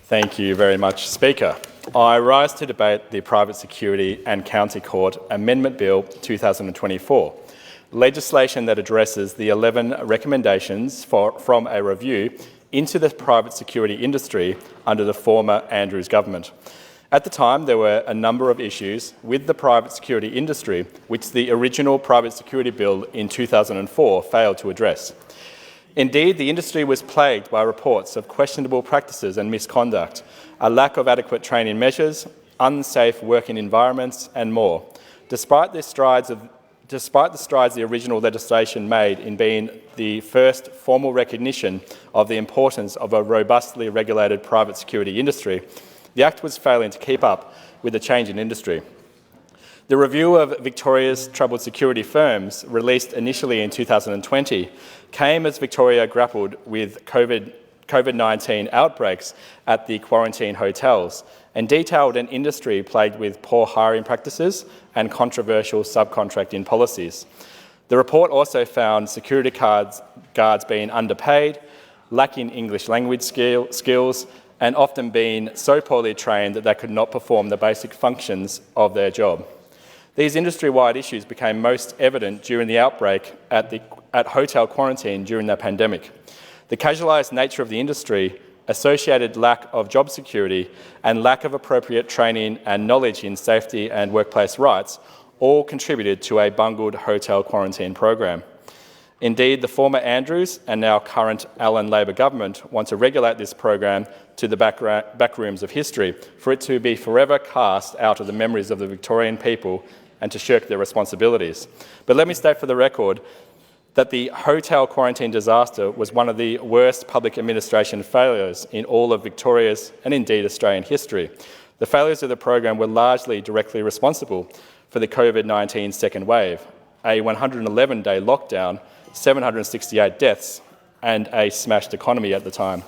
Thank you very much, Speaker. I rise to debate the Private Security and County Court Amendment Bill 2024, legislation that addresses the 11 recommendations from a review into the private security industry under the former Andrews government. At the time, there were a number of issues with the private security industry which the original Private Security Bill in 2004 failed to address. Indeed, the industry was plagued by reports of questionable practices and misconduct, a lack of adequate training measures, unsafe working environments and more. Despite the strides the original legislation made in being the first formal recognition of the importance of a robustly regulated private security industry, the Act was failing to keep up with the change in industry. The review of Victoria's troubled security firms, released initially in 2020, came as Victoria grappled with COVID-19 outbreaks at the quarantine hotels and detailed an industry plagued with poor hiring practices and controversial subcontracting policies. The report also found security guards being underpaid, lacking English language skills, and often being so poorly trained that they could not perform the basic functions of their job. These industry-wide issues became most evident during the outbreak at hotel quarantine during the pandemic. The casualised nature of the industry, associated lack of job security, and lack of appropriate training and knowledge in safety and workplace rights all contributed to a bungled hotel quarantine program. Indeed, the former Andrews and now current Allen Labor government want to regulate this program to the back rooms of history, for it to be forever cast out of the memories of the Victorian people and to shirk their responsibilities. But let me state for the record that the hotel quarantine disaster was one of the worst public administration failures in all of Victoria's and indeed Australian history. The failures of the program were largely directly responsible for the COVID-19 second wave, a 111-day lockdown, 768 deaths, and a smashed economy at the time.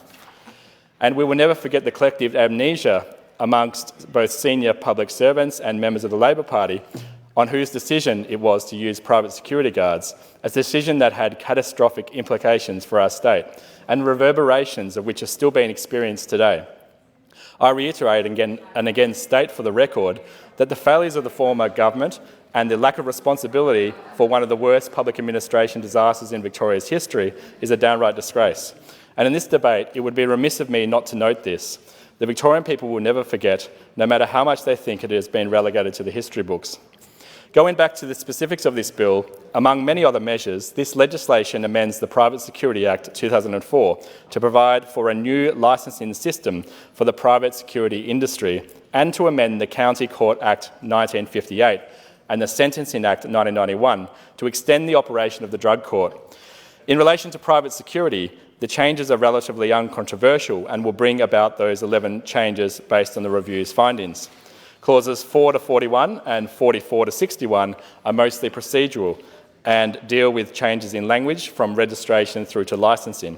And we will never forget the collective amnesia amongst both senior public servants and members of the Labor Party on whose decision it was to use private security guards, a decision that had catastrophic implications for our state and reverberations of which are still being experienced today. I reiterate and again state for the record that the failures of the former government and the lack of responsibility for one of the worst public administration disasters in Victoria's history is a downright disgrace. And in this debate, it would be remiss of me not to note this. The Victorian people will never forget, no matter how much they think it has been relegated to the history books. Going back to the specifics of this bill, among many other measures, this legislation amends the Private Security Act 2004 to provide for a new licensing system for the private security industry and to amend the County Court Act 1958 and the Sentencing Act 1991 to extend the operation of the Drug Court. In relation to private security, the changes are relatively uncontroversial and will bring about those 11 changes based on the review's findings. Clauses 4 to 41 and 44 to 61 are mostly procedural and deal with changes in language from registration through to licensing.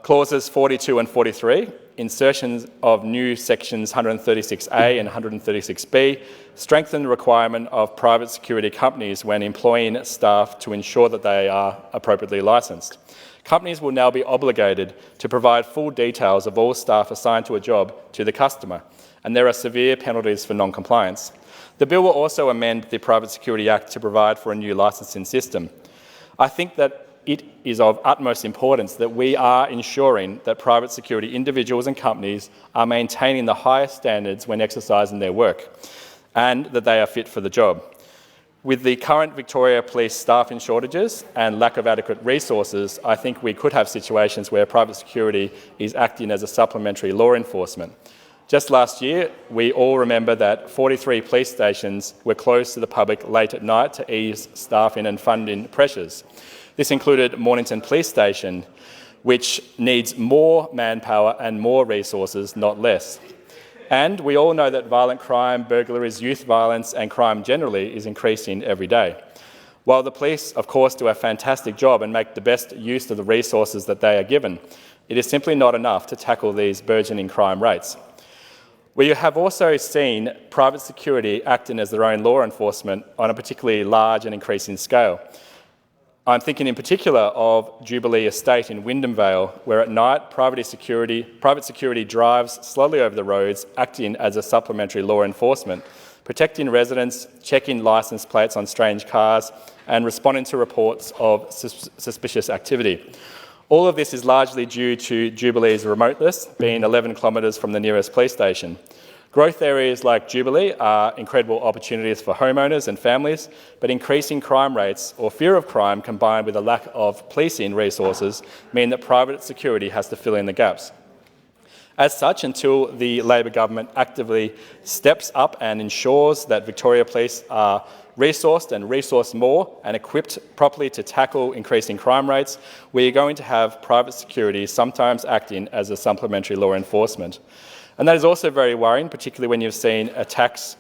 Clauses 42 and 43, insertions of new sections 136A and 136B, strengthen the requirement of private security companies when employing staff to ensure that they are appropriately licensed. Companies will now be obligated to provide full details of all staff assigned to a job to the customer, and there are severe penalties for non-compliance. The bill will also amend the Private Security Act to provide for a new licensing system. I think that it is of utmost importance that we are ensuring that private security individuals and companies are maintaining the highest standards when exercising their work and that they are fit for the job. With the current Victoria Police staffing shortages and lack of adequate resources, I think we could have situations where private security is acting as a supplementary law enforcement. Just last year, we all remember that 43 police stations were closed to the public late at night to ease staffing and funding pressures. This included Mornington Police Station, which needs more manpower and more resources, not less. And we all know that violent crime, burglaries, youth violence and crime generally is increasing every day. While the police, of course, do a fantastic job and make the best use of the resources that they are given, it is simply not enough to tackle these burgeoning crime rates. We have also seen private security acting as their own law enforcement on a particularly large and increasing scale. I'm thinking in particular of Jubilee Estate in Wyndham Vale, where at night private security drives slowly over the roads, acting as a supplementary law enforcement, protecting residents, checking licence plates on strange cars, and responding to reports of suspicious activity. All of this is largely due to Jubilee's remoteness, being 11 kilometres from the nearest police station. Growth areas like Jubilee are incredible opportunities for homeowners and families, but increasing crime rates or fear of crime combined with a lack of policing resources mean that private security has to fill in the gaps. As such, until the Labor government actively steps up and ensures that Victoria Police are resourced and resourced more and equipped properly to tackle increasing crime rates, we are going to have private security sometimes acting as a supplementary law enforcement. And that is also very worrying, particularly when you've seen attacks,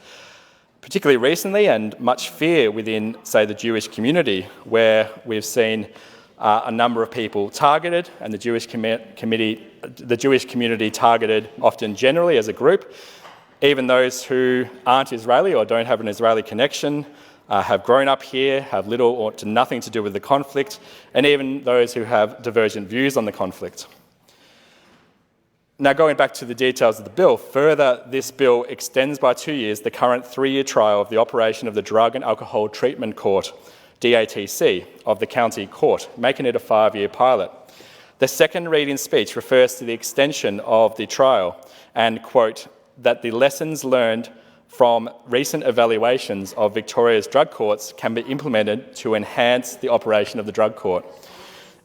particularly recently, and much fear within, say, the Jewish community, where we've seen a number of people targeted, and the Jewish community targeted often generally as a group. Even those who aren't Israeli or don't have an Israeli connection, have grown up here, have little or to nothing to do with the conflict, and even those who have divergent views on the conflict. Now, going back to the details of the bill, further, this bill extends by 2 years the current 3-year trial of the operation of the Drug and Alcohol Treatment Court, DATC, of the County Court, making it a 5-year pilot. The second reading speech refers to the extension of the trial and, quote, that the lessons learned from recent evaluations of Victoria's drug courts can be implemented to enhance the operation of the drug court.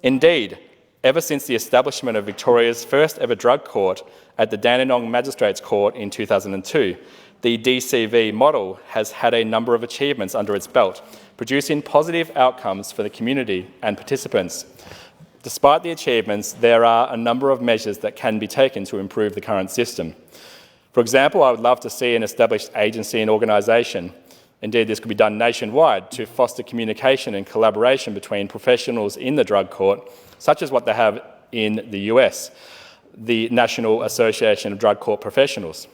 Indeed, ever since the establishment of Victoria's first ever drug court at the Dandenong Magistrates Court in 2002, the DCV model has had a number of achievements under its belt, producing positive outcomes for the community and participants. Despite the achievements, there are a number of measures that can be taken to improve the current system. For example, I would love to see an established agency and organisation. Indeed, this could be done nationwide to foster communication and collaboration between professionals in the drug court, such as what they have in the US, the National Association of Drug Court Professionals.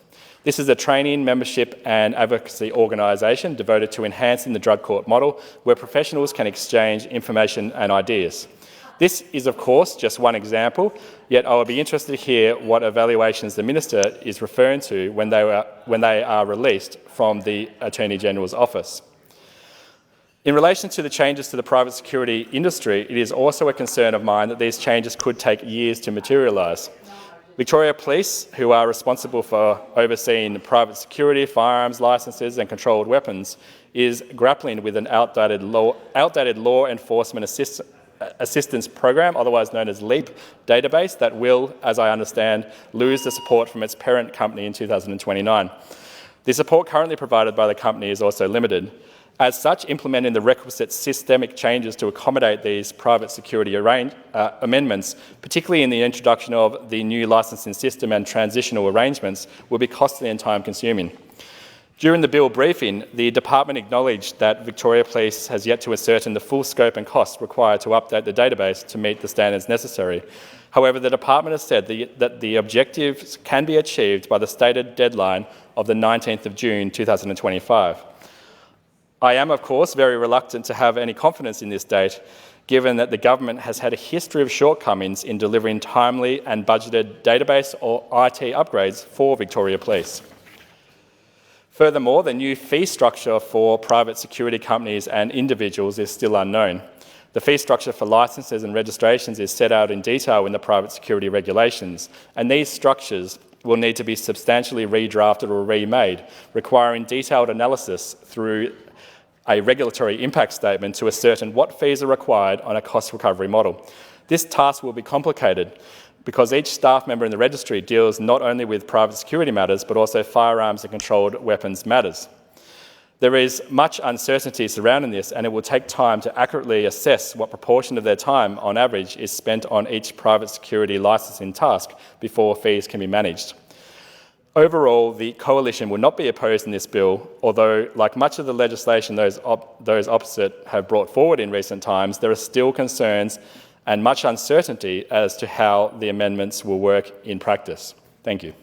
This is a training, membership and advocacy organisation devoted to enhancing the drug court model, where professionals can exchange information and ideas. This is, of course, just one example, yet I would be interested to hear what evaluations the Minister is referring to when they are released from the Attorney-General's office. In relation to the changes to the private security industry, it is also a concern of mine that these changes could take years to materialise. Victoria Police, who are responsible for overseeing private security, firearms licences and controlled weapons, is grappling with an outdated law enforcement assistance program, otherwise known as LEAP database, that will, as I understand, lose the support from its parent company in 2029. The support currently provided by the company is also limited. As such, implementing the requisite systemic changes to accommodate these private security amendments, particularly in the introduction of the new licensing system and transitional arrangements, will be costly and time-consuming. During the bill briefing, the department acknowledged that Victoria Police has yet to ascertain the full scope and costs required to update the database to meet the standards necessary. However, the department has said that the objectives can be achieved by the stated deadline of the 19th of June 2025. I am, of course, very reluctant to have any confidence in this date, given that the government has had a history of shortcomings in delivering timely and budgeted database or IT upgrades for Victoria Police. Furthermore, the new fee structure for private security companies and individuals is still unknown. The fee structure for licences and registrations is set out in detail in the private security regulations, and these structures will need to be substantially redrafted or remade, requiring detailed analysis through a regulatory impact statement to ascertain what fees are required on a cost recovery model. This task will be complicated because each staff member in the registry deals not only with private security matters, but also firearms and controlled weapons matters. There is much uncertainty surrounding this, and it will take time to accurately assess what proportion of their time, on average, is spent on each private security licensing task before fees can be managed. Overall, the Coalition will not be opposed in this bill, although, like much of the legislation those opposite have brought forward in recent times, there are still concerns and much uncertainty as to how the amendments will work in practice. Thank you.